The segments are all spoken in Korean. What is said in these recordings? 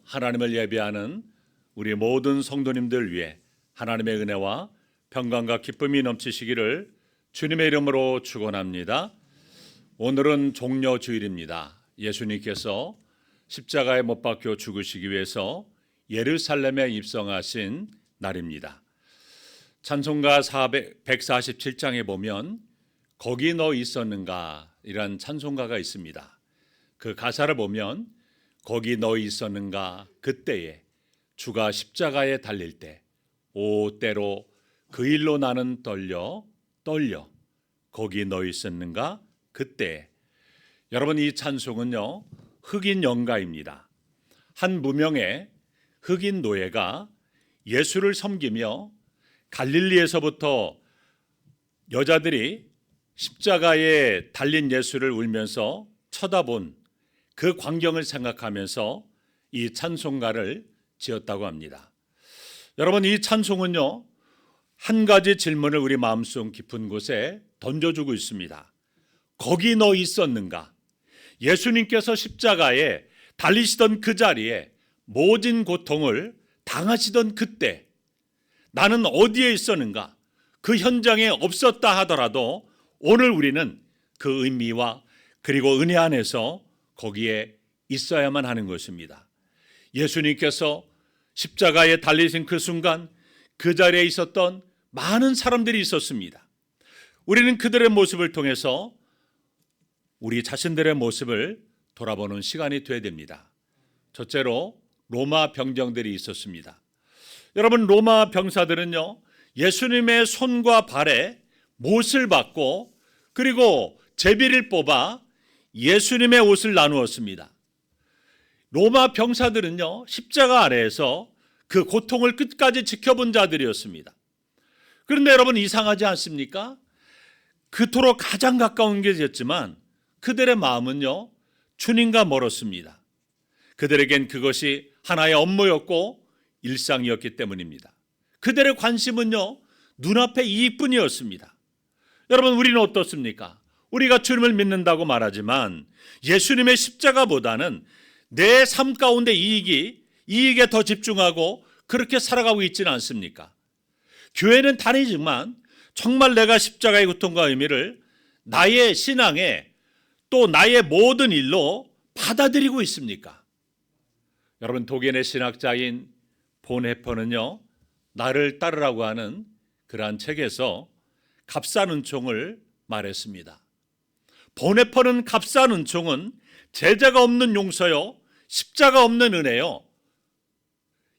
하나님을 예배하는 우리 모든 성도님들 위해 하나님의 은혜와 평강과 기쁨이 넘치시기를 주님의 이름으로 축원합니다. 오늘은 종려주일입니다. 예수님께서 십자가에 못 박혀 죽으시기 위해서 예루살렘에 입성하신 날입니다. 찬송가 147장에 보면 거기 너 있었는가 이란 찬송가가 있습니다. 그 가사를 보면 거기 너 있었는가 그때에 주가 십자가에 달릴 때 오 때로 그 일로 나는 떨려 거기 너 있었는가 그때에. 여러분, 이 찬송은요 흑인 연가입니다. 한 무명의 흑인 노예가 예수를 섬기며 갈릴리에서부터 여자들이 십자가에 달린 예수를 울면서 쳐다본 그 광경을 생각하면서 이 찬송가를 지었다고 합니다. 여러분, 이 찬송은요 한 가지 질문을 우리 마음속 깊은 곳에 던져주고 있습니다. 거기 너 있었는가? 예수님께서 십자가에 달리시던 그 자리에 모진 고통을 당하시던 그때 나는 어디에 있었는가? 그 현장에 없었다 하더라도 오늘 우리는 그 의미와 그리고 은혜 안에서 거기에 있어야만 하는 것입니다. 예수님께서 십자가에 달리신 그 순간 그 자리에 있었던 많은 사람들이 있었습니다. 우리는 그들의 모습을 통해서 우리 자신들의 모습을 돌아보는 시간이 되어야 됩니다. 첫째로 로마 병정들이 있었습니다. 여러분, 로마 병사들은요 예수님의 손과 발에 못을 박고 그리고 제비를 뽑아 예수님의 옷을 나누었습니다. 로마 병사들은요 십자가 아래에서 그 고통을 끝까지 지켜본 자들이었습니다. 그런데 여러분, 이상하지 않습니까? 그토록 가장 가까운 것이었지만 그들의 마음은요 주님과 멀었습니다. 그들에겐 그것이 하나의 업무였고 일상이었기 때문입니다. 그들의 관심은요 눈앞의 이익뿐이었습니다. 여러분, 우리는 어떻습니까? 우리가 주님을 믿는다고 말하지만 예수님의 십자가보다는 내 삶 가운데 이익에 더 집중하고 그렇게 살아가고 있지는 않습니까? 교회는 다니지만 정말 내가 십자가의 고통과 의미를 나의 신앙에 또 나의 모든 일로 받아들이고 있습니까? 여러분, 독일의 신학자인 본헤퍼는요 나를 따르라고 하는 그러한 책에서 값싼 은총을 말했습니다. 본헤퍼는 값싼 은총은 제자가 없는 용서요 십자가 없는 은혜요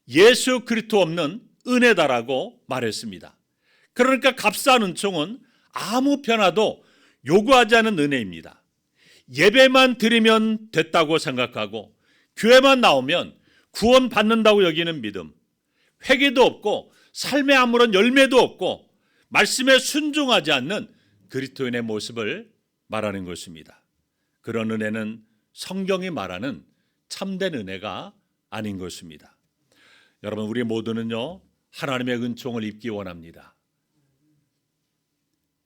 예수 그리스도 없는 은혜다라고 말했습니다. 그러니까 값싼 은총은 아무 변화도 요구하지 않은 은혜입니다. 예배만 드리면 됐다고 생각하고 교회만 나오면 구원 받는다고 여기는 믿음, 회개도 없고 삶에 아무런 열매도 없고 말씀에 순종하지 않는 그리스도인의 모습을 말하는 것입니다. 그런 은혜는 성경이 말하는 참된 은혜가 아닌 것입니다. 여러분, 우리 모두는요 하나님의 은총을 입기 원합니다.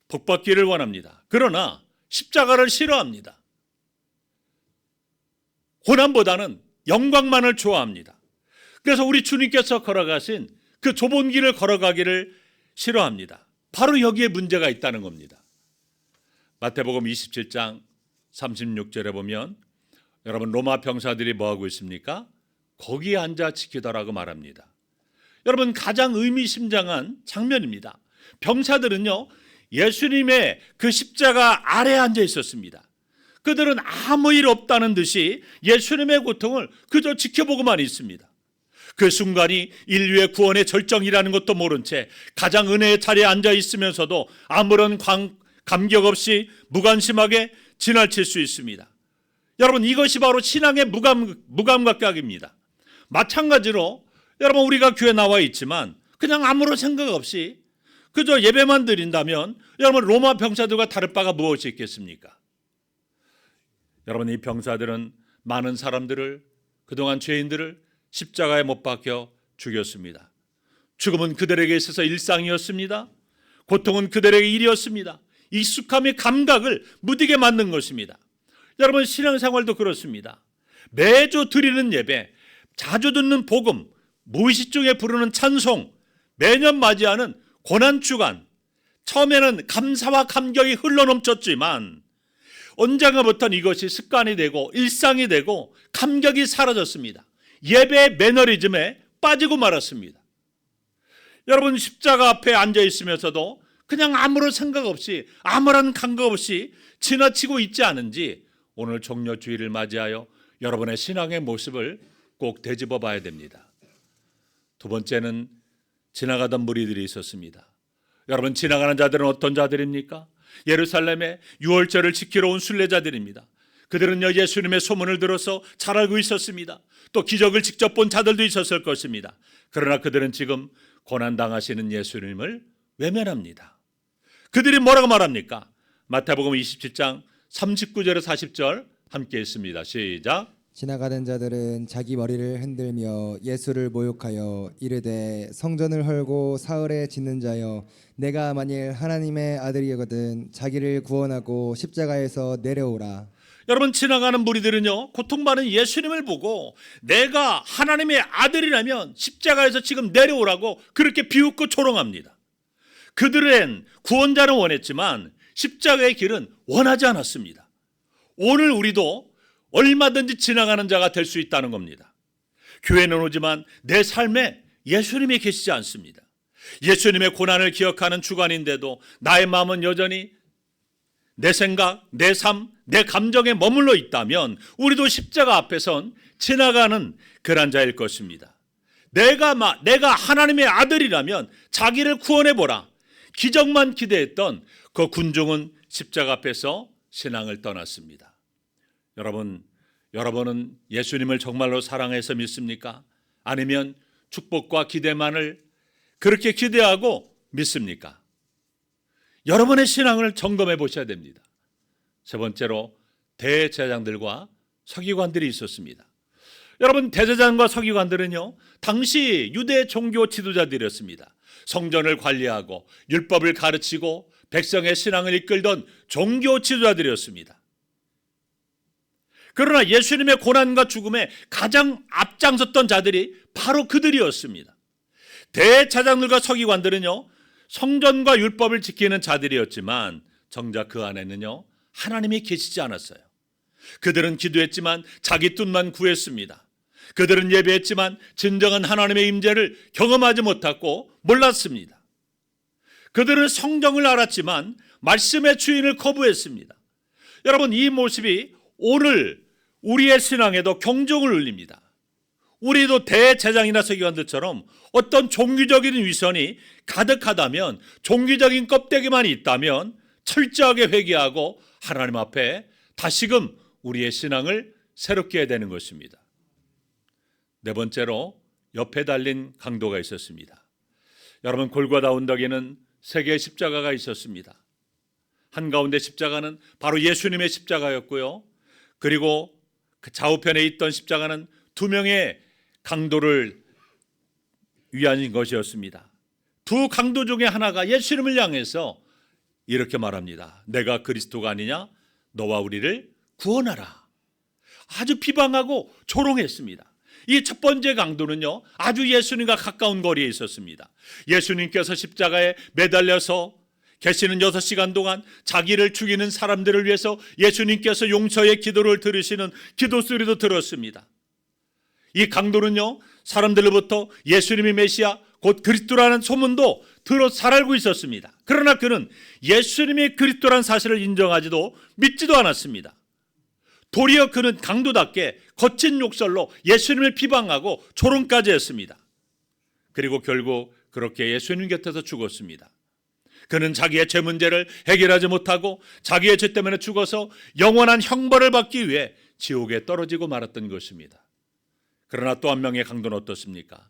복받기를 원합니다. 그러나 십자가를 싫어합니다. 고난보다는 영광만을 좋아합니다. 그래서 우리 주님께서 걸어가신 그 좁은 길을 걸어가기를 싫어합니다. 바로 여기에 문제가 있다는 겁니다. 마태복음 27장 36절에 보면 여러분, 로마 병사들이 뭐하고 있습니까? 거기에 앉아 지키더라고 말합니다. 여러분, 가장 의미심장한 장면입니다. 병사들은요 예수님의 그 십자가 아래에 앉아 있었습니다. 그들은 아무 일 없다는 듯이 예수님의 고통을 그저 지켜보고만 있습니다. 그 순간이 인류의 구원의 절정이라는 것도 모른 채 가장 은혜의 자리에 앉아 있으면서도 아무런 감격 없이 무관심하게 지나칠 수 있습니다. 여러분, 이것이 바로 신앙의 무감각입니다. 마찬가지로 여러분, 우리가 교회 나와 있지만 그냥 아무런 생각 없이 그저 예배만 드린다면 여러분, 로마 병사들과 다를 바가 무엇이 있겠습니까? 여러분, 이 병사들은 많은 사람들을, 그동안 죄인들을 십자가에 못 박혀 죽였습니다. 죽음은 그들에게 있어서 일상이었습니다. 고통은 그들에게 일이었습니다. 익숙함의 감각을 무디게 만든 것입니다. 여러분, 신앙생활도 그렇습니다. 매주 드리는 예배, 자주 듣는 복음, 무의식 중에 부르는 찬송, 매년 맞이하는 고난주간, 처음에는 감사와 감격이 흘러넘쳤지만 언젠가부터는 이것이 습관이 되고 일상이 되고 감격이 사라졌습니다. 예배의 매너리즘에 빠지고 말았습니다. 여러분, 십자가 앞에 앉아 있으면서도 그냥 아무런 생각 없이, 아무런 감각 없이 지나치고 있지 않은지 오늘 종려 주일을 맞이하여 여러분의 신앙의 모습을 꼭 되짚어 봐야 됩니다. 두 번째는 지나가던 무리들이 있었습니다. 여러분, 지나가는 자들은 어떤 자들입니까? 예루살렘에 유월절을 지키러 온 순례자들입니다. 그들은요, 예수님의 소문을 들어서 잘 알고 있었습니다. 또 기적을 직접 본 자들도 있었을 것입니다. 그러나 그들은 지금 고난당하시는 예수님을 외면합니다. 그들이 뭐라고 말합니까? 마태복음 27장 39절에서 40절 함께 읽습니다. 시작. 지나가던 자들은 자기 머리를 흔들며 예수를 모욕하여 이르되 성전을 헐고 사흘에 짓는 자여, 내가 만일 하나님의 아들이거든 자기를 구원하고 십자가에서 내려오라. 여러분, 지나가는 무리들은요, 고통받는 예수님을 보고 내가 하나님의 아들이라면 십자가에서 지금 내려오라고 그렇게 비웃고 조롱합니다. 그들은 구원자를 원했지만 십자가의 길은 원하지 않았습니다. 오늘 우리도 얼마든지 지나가는 자가 될 수 있다는 겁니다. 교회는 오지만 내 삶에 예수님이 계시지 않습니다. 예수님의 고난을 기억하는 주간인데도 나의 마음은 여전히 내 생각, 내 삶, 내 감정에 머물러 있다면 우리도 십자가 앞에선 지나가는 그런 자일 것입니다. 내가 하나님의 아들이라면 자기를 구원해보라. 기적만 기대했던 그 군중은 십자가 앞에서 신앙을 떠났습니다. 여러분은 예수님을 정말로 사랑해서 믿습니까? 아니면 축복과 기대만을 그렇게 기대하고 믿습니까? 여러분의 신앙을 점검해 보셔야 됩니다. 세 번째로 대제사장들과 서기관들이 있었습니다. 여러분, 대제사장과 서기관들은요, 당시 유대 종교 지도자들이었습니다. 성전을 관리하고 율법을 가르치고 백성의 신앙을 이끌던 종교 지도자들이었습니다. 그러나 예수님의 고난과 죽음에 가장 앞장섰던 자들이 바로 그들이었습니다. 대제사장들과 서기관들은요, 성전과 율법을 지키는 자들이었지만 정작 그 안에는요, 하나님이 계시지 않았어요. 그들은 기도했지만 자기 뜻만 구했습니다. 그들은 예배했지만 진정한 하나님의 임재를 경험하지 못하고 몰랐습니다. 그들은 성경을 알았지만 말씀의 주인을 거부했습니다. 여러분, 이 모습이 오늘 우리의 신앙에도 경종을 울립니다. 우리도 대제사장이나 서기관들처럼 어떤 종교적인 위선이 가득하다면, 종교적인 껍데기만 있다면 철저하게 회개하고 하나님 앞에 다시금 우리의 신앙을 새롭게 해야 되는 것입니다. 네 번째로 옆에 달린 강도가 있었습니다. 여러분, 골고다 언덕에는 세 개의 십자가가 있었습니다. 한가운데 십자가는 바로 예수님의 십자가였고요. 그리고 그 좌우편에 있던 십자가는 두 명의 강도를 위한 것이었습니다. 두 강도 중에 하나가 예수님을 향해서 이렇게 말합니다. 내가 그리스도가 아니냐? 너와 우리를 구원하라. 아주 비방하고 조롱했습니다. 이 첫 번째 강도는요, 아주 예수님과 가까운 거리에 있었습니다. 예수님께서 십자가에 매달려서 계시는 6시간 동안 자기를 죽이는 사람들을 위해서 예수님께서 용서의 기도를 들으시는 기도 소리도 들었습니다. 이 강도는요, 사람들로부터 예수님이 메시아 곧 그리스도라는 소문도 들어 잘 알고 있었습니다. 그러나 그는 예수님이 그리스도라는 사실을 인정하지도 믿지도 않았습니다. 도리어 그는 강도답게 거친 욕설로 예수님을 비방하고 조롱까지 했습니다. 그리고 결국 그렇게 예수님 곁에서 죽었습니다. 그는 자기의 죄 문제를 해결하지 못하고 자기의 죄 때문에 죽어서 영원한 형벌을 받기 위해 지옥에 떨어지고 말았던 것입니다. 그러나 또 한 명의 강도는 어떻습니까?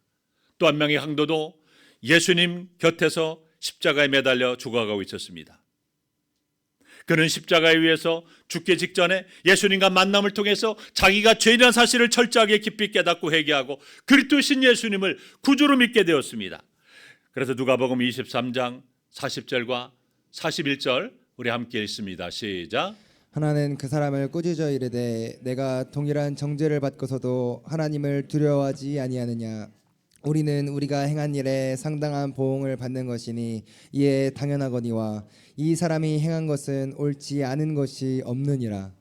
또 한 명의 강도도 예수님 곁에서 십자가에 매달려 죽어가고 있었습니다. 그는 십자가에 위해서 죽기 직전에 예수님과 만남을 통해서 자기가 죄인이라는 사실을 철저하게 깊이 깨닫고 회개하고 그리스도신 예수님을 구주로 믿게 되었습니다. 그래서 누가복음 23장 40절과 41절 우리 함께 읽습니다. 시작. 하나는 그 사람을 꾸짖어 이르되 내가 동일한 정죄를 받고서도 하나님을 두려워하지 아니하느냐. 우리는 우리가 행한 일에 상당한 보응을 받는 것이니 이에 당연하거니와 이 사람이 행한 것은 옳지 않은 것이 없느니라.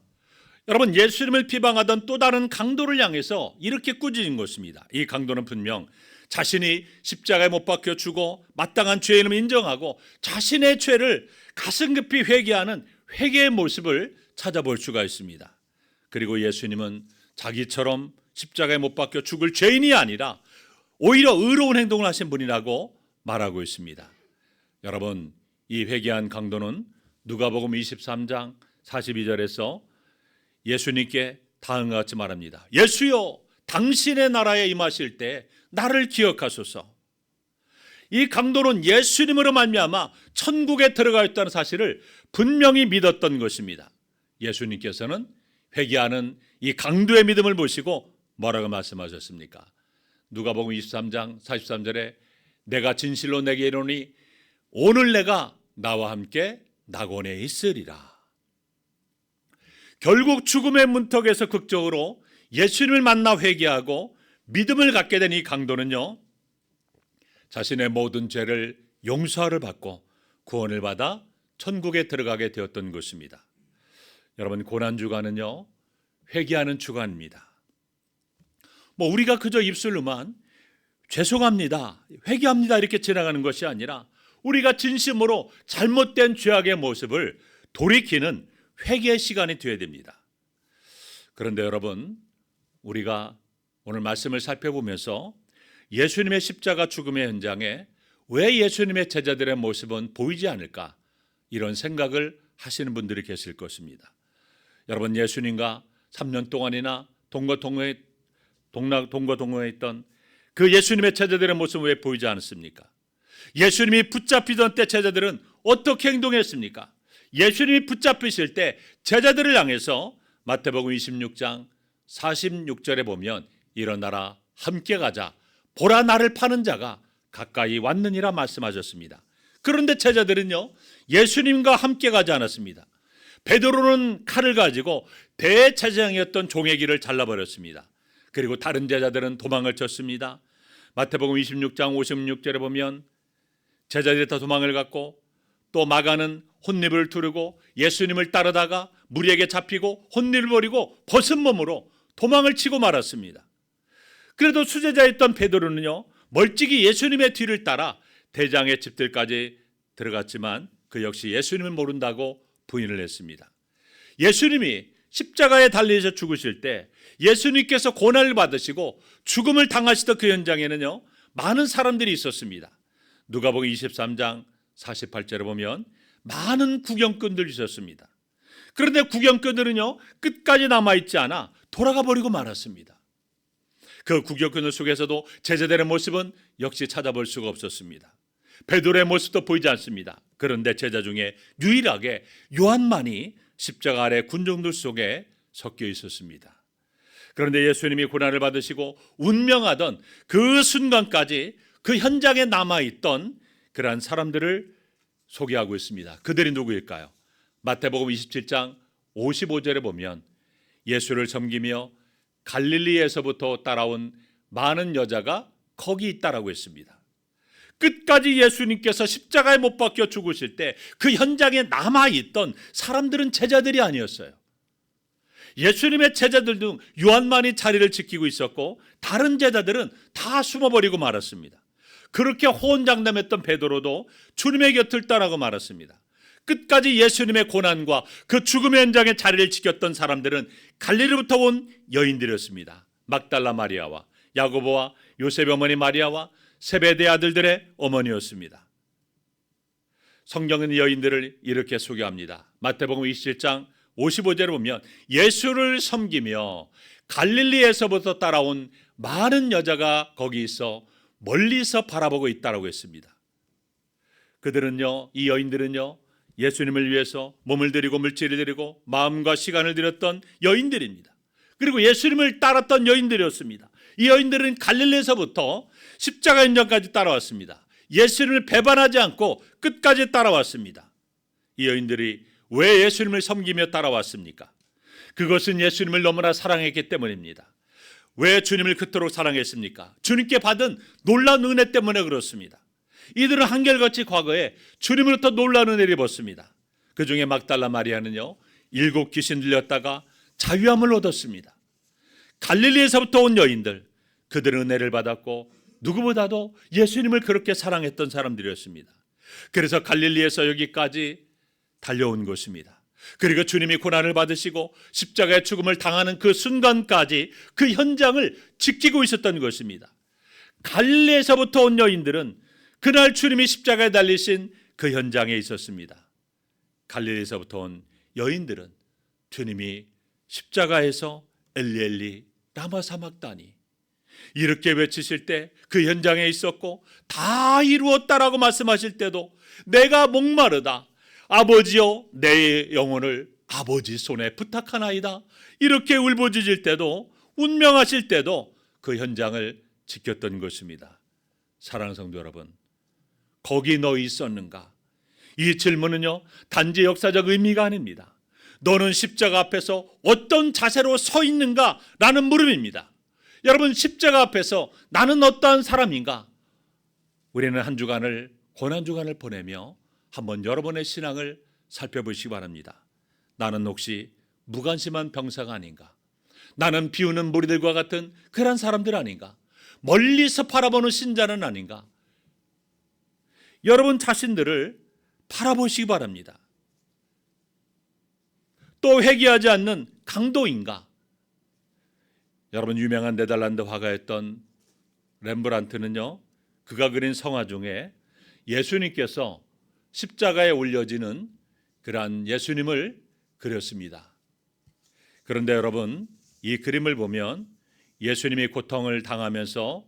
여러분, 예수님을 비방하던 또 다른 강도를 향해서 이렇게 꾸짖은 것입니다. 이 강도는 분명 자신이 십자가에 못 박혀 죽어 마땅한 죄인임을 인정하고 자신의 죄를 가슴 깊이 회개하는 회개의 모습을 찾아볼 수가 있습니다. 그리고 예수님은 자기처럼 십자가에 못 박혀 죽을 죄인이 아니라 오히려 의로운 행동을 하신 분이라고 말하고 있습니다. 여러분, 이 회개한 강도는 누가복음 23장 42절에서 예수님께 다음과 같이 말합니다. 예수여, 당신의 나라에 임하실 때 나를 기억하소서. 이 강도는 예수님으로 말미암아 천국에 들어가 있다는 사실을 분명히 믿었던 것입니다. 예수님께서는 회개하는 이 강도의 믿음을 보시고 뭐라고 말씀하셨습니까? 누가복음 23장 43절에 내가 진실로 내게 이르노니 오늘 내가 나와 함께 낙원에 있으리라. 결국 죽음의 문턱에서 극적으로 예수님을 만나 회개하고 믿음을 갖게 된 이 강도는요, 자신의 모든 죄를 용서를 받고 구원을 받아 천국에 들어가게 되었던 것입니다. 여러분, 고난주간은요, 회개하는 주간입니다. 우리가 그저 입술로만 죄송합니다, 회개합니다 이렇게 지나가는 것이 아니라 우리가 진심으로 잘못된 죄악의 모습을 돌이키는 회개의 시간이 되어야 됩니다. 그런데 여러분, 우리가 오늘 말씀을 살펴보면서 예수님의 십자가 죽음의 현장에 왜 예수님의 제자들의 모습은 보이지 않을까, 이런 생각을 하시는 분들이 계실 것입니다. 여러분, 예수님과 3년 동안이나 동거동거에 있던 그 예수님의 제자들의 모습은 왜 보이지 않았습니까? 예수님이 붙잡히던 때 제자들은 어떻게 행동했습니까? 예수님이 붙잡히실 때 제자들을 향해서 마태복음 26장 46절에 보면 일어나라 함께 가자 보라 나를 파는 자가 가까이 왔느니라 말씀하셨습니다. 그런데 제자들은요, 예수님과 함께 가지 않았습니다. 베드로는 칼을 가지고 대제사장이었던 종의 귀를 잘라버렸습니다. 그리고 다른 제자들은 도망을 쳤습니다. 마태복음 26장 56절에 보면 제자들이 다 도망을 갔고 또 마가는 혼립을 두르고 예수님을 따르다가 무리에게 잡히고 혼립을 버리고 벗은 몸으로 도망을 치고 말았습니다. 그래도 수제자였던 베드로는요, 멀찍이 예수님의 뒤를 따라 대장의 집들까지 들어갔지만 그 역시 예수님을 모른다고 부인을 했습니다. 예수님이 십자가에 달리셔 죽으실 때 예수님께서 고난을 받으시고 죽음을 당하시던 그 현장에는요, 많은 사람들이 있었습니다. 누가복음 23장 48절에 보면 많은 구경꾼들이 있었습니다. 그런데 구경꾼들은요, 끝까지 남아있지 않아 돌아가 버리고 말았습니다. 그 구경꾼들 속에서도 제자들의 모습은 역시 찾아볼 수가 없었습니다. 베드로의 모습도 보이지 않습니다. 그런데 제자 중에 유일하게 요한만이 십자가 아래 군중들 속에 섞여 있었습니다. 그런데 예수님이 고난을 받으시고 운명하던 그 순간까지 그 현장에 남아있던 그러한 사람들을 소개하고 있습니다. 그들이 누구일까요? 마태복음 27장 55절에 보면 예수를 섬기며 갈릴리에서부터 따라온 많은 여자가 거기 있다라고 했습니다. 끝까지 예수님께서 십자가에 못 박혀 죽으실 때 그 현장에 남아있던 사람들은 제자들이 아니었어요. 예수님의 제자들 중 요한만이 자리를 지키고 있었고 다른 제자들은 다 숨어버리고 말았습니다. 그렇게 호언장담했던 베드로도 주님의 곁을 떠나고 말았습니다. 끝까지 예수님의 고난과 그 죽음의 현장에 자리를 지켰던 사람들은 갈릴리부터 온 여인들이었습니다. 막달라 마리아와 야고보와 요셉 어머니 마리아와 세베대 아들들의 어머니였습니다. 성경은 여인들을 이렇게 소개합니다. 마태복음 27장 55절에 보면 예수를 섬기며 갈릴리에서부터 따라온 많은 여자가 거기 있어 멀리서 바라보고 있다라고 했습니다. 그들은요, 이 여인들은요, 예수님을 위해서 몸을 들이고 물질을 들이고 마음과 시간을 들였던 여인들입니다. 그리고 예수님을 따랐던 여인들이었습니다. 이 여인들은 갈릴리에서부터 십자가 현장까지 따라왔습니다. 예수님을 배반하지 않고 끝까지 따라왔습니다. 이 여인들이 왜 예수님을 섬기며 따라왔습니까? 그것은 예수님을 너무나 사랑했기 때문입니다. 왜 주님을 그토록 사랑했습니까? 주님께 받은 놀라운 은혜 때문에 그렇습니다. 이들은 한결같이 과거에 주님으로부터 놀라운 은혜를 입었습니다. 그 중에 막달라 마리아는요, 7 귀신 들렸다가 자유함을 얻었습니다. 갈릴리에서부터 온 여인들, 그들은 은혜를 받았고 누구보다도 예수님을 그렇게 사랑했던 사람들이었습니다. 그래서 갈릴리에서 여기까지 달려온 것입니다. 그리고 주님이 고난을 받으시고 십자가의 죽음을 당하는 그 순간까지 그 현장을 지키고 있었던 것입니다. 갈릴리에서부터 온 여인들은 그날 주님이 십자가에 달리신 그 현장에 있었습니다. 갈릴리에서부터 온 여인들은 주님이 십자가에서 엘리 라마 사막다니 이렇게 외치실 때 그 현장에 있었고, 다 이루었다라고 말씀하실 때도 내가 목마르다, 아버지여 내 영혼을 아버지 손에 부탁하나이다, 이렇게 울부짖을 때도, 운명하실 때도 그 현장을 지켰던 것입니다. 사랑하는 성도 여러분, 거기 너 있었는가? 이 질문은요, 단지 역사적 의미가 아닙니다. 너는 십자가 앞에서 어떤 자세로 서 있는가? 라는 물음입니다. 여러분, 십자가 앞에서 나는 어떠한 사람인가? 우리는 한 주간을, 고난주간을 보내며 한번 여러분의 신앙을 살펴보시기 바랍니다. 나는 혹시 무관심한 병사가 아닌가? 나는 비우는 무리들과 같은 그런 사람들 아닌가? 멀리서 바라보는 신자는 아닌가? 여러분 자신들을 바라보시기 바랍니다. 또 회개하지 않는 강도인가? 여러분, 유명한 네덜란드 화가였던 렘브란트는요, 그가 그린 성화 중에 예수님께서 십자가에 올려지는 그러한 예수님을 그렸습니다. 그런데 여러분, 이 그림을 보면 예수님이 고통을 당하면서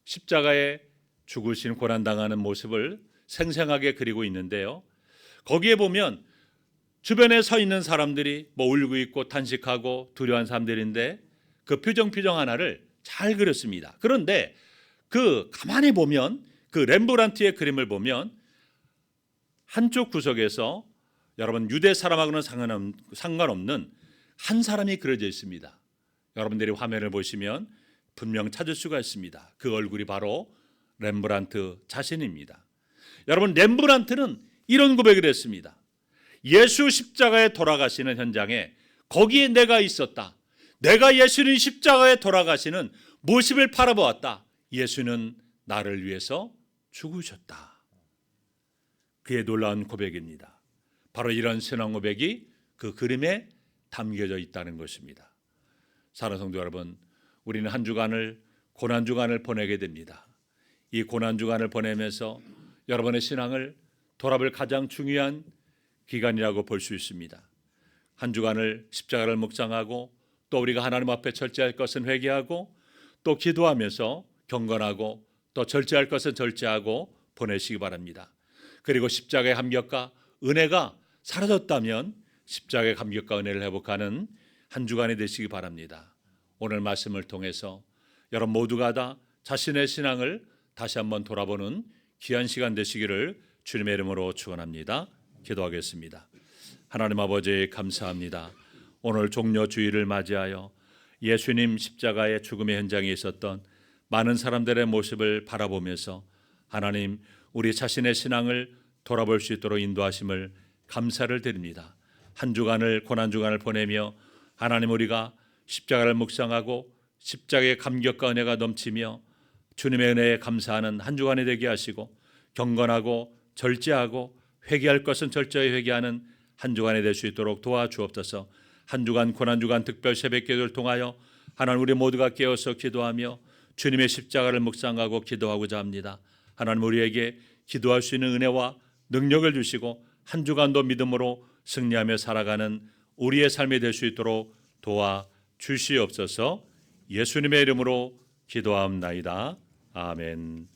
십자가에 죽으신 고난당하는 모습을 생생하게 그리고 있는데요, 거기에 보면 주변에 서 있는 사람들이 울고 있고 탄식하고 두려워한 사람들인데 그 표정 하나를 잘 그렸습니다. 그런데 그 가만히 보면 그 렘브란트의 그림을 보면 한쪽 구석에서 여러분 유대 사람하고는 상관없는 한 사람이 그려져 있습니다. 여러분들이 화면을 보시면 분명 찾을 수가 있습니다. 그 얼굴이 바로 렘브란트 자신입니다. 여러분, 렘브란트는 이런 고백을 했습니다. 예수 십자가에 돌아가시는 현장에 거기에 내가 있었다. 내가 예수님 십자가에 돌아가시는 모습을 바라보았다. 예수는 나를 위해서 죽으셨다. 그의 놀라운 고백입니다. 바로 이런 신앙 고백이 그 그림에 담겨져 있다는 것입니다. 사랑하는 성도 여러분, 우리는 한 주간을, 고난주간을 보내게 됩니다. 이 고난주간을 보내면서 여러분의 신앙을 돌아볼 가장 중요한 기간이라고 볼 수 있습니다. 한 주간을 십자가를 묵상하고 또 우리가 하나님 앞에 절제할 것은 회개하고 또 기도하면서 경건하고 또 절제할 것은 절제하고 보내시기 바랍니다. 그리고 십자가의 감격과 은혜가 사라졌다면 십자가의 감격과 은혜를 회복하는 한 주간이 되시기 바랍니다. 오늘 말씀을 통해서 여러분 모두가 다 자신의 신앙을 다시 한번 돌아보는 귀한 시간 되시기를 주님의 이름으로 축원합니다. 기도하겠습니다. 하나님 아버지, 감사합니다. 오늘 종려 주일을 맞이하여 예수님 십자가의 죽음의 현장에 있었던 많은 사람들의 모습을 바라보면서 하나님, 우리 자신의 신앙을 돌아볼 수 있도록 인도하심을 감사를 드립니다. 한 주간을, 고난주간을 보내며 하나님, 우리가 십자가를 묵상하고 십자가의 감격과 은혜가 넘치며 주님의 은혜에 감사하는 한 주간이 되게 하시고 경건하고 절제하고 회개할 것은 철저히 회개하는 한 주간이 될 수 있도록 도와주옵소서. 한 주간, 고난주간 특별 새벽 기도를 통하여 하나님, 우리 모두가 깨어서 기도하며 주님의 십자가를 묵상하고 기도하고자 합니다. 하나님, 우리에게 기도할 수 있는 은혜와 능력을 주시고 한 주간도 믿음으로 승리하며 살아가는 우리의 삶이 될 수 있도록 도와주시옵소서. 예수님의 이름으로 기도하옵나이다. 아멘.